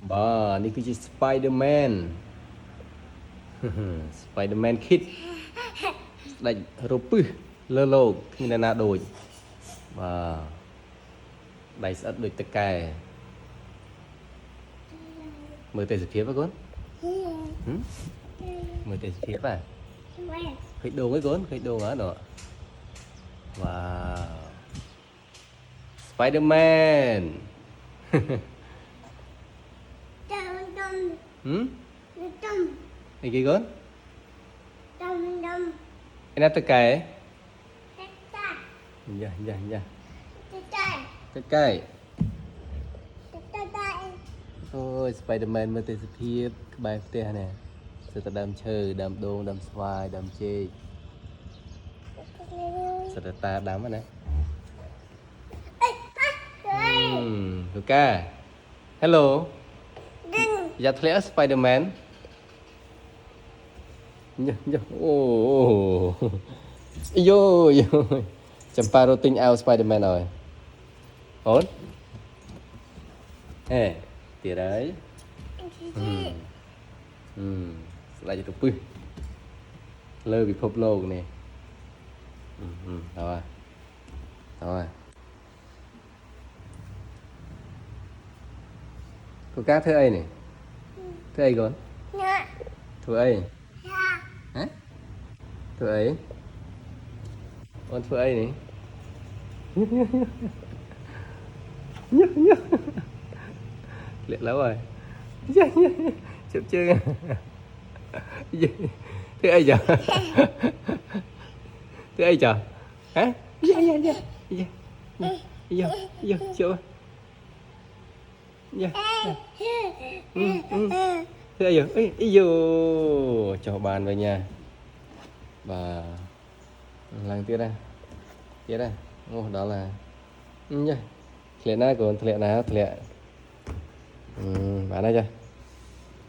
Bà, này cái Spider-Man. Spider-Man Kid. Đánh rộp pư. Lơ lô. Như là nà đồi. Bà. Đánh sẵn đôi tất cả. Mời tay sự phía với con. Mời tay sự phía vào. Khởi đồ với con. Khởi đồ ngã đó. Wow. Spider-Man. Này kia con. Enak tekai. Dạ, dạ, dạ. Tekai. Ôi, Spider-Man mới tới phiếp bài phê nè. Sự ta đam chơi, đam đôn, đam xoài, đam chê. Sự ta đam á nè. Luka. Hello. Dạ thlẽ Spider-Man. Nhá, nhá. Ồ. Vô, vô. Champaro tinh ao Spider-Man rồi. Ổn. Ê, tỉa đấy. Lại cho tụi pư. Lơ bị phốp lô nè. Rồi. Rồi. Cô cá thứ ấy này. Thứ ấy con. Thứ ấy. Hả? Thứ ấy. Con thứ ấy này. Nhức nhức. Liệt lắm rồi. Chụp chưa. Thứ ấy giờ. Thứ ấy giờ. Hả? Dạ dạ dạ. Dạ. Dạ. Dạ. Chụp. Dạ. Thế ấy giờ. Ý dô. Cho bàn về nhà. Và lần tiếp đây. Tiếp đây. Ô, đó là nhá. Thịa na của thịa na thịa. Bán đây chưa?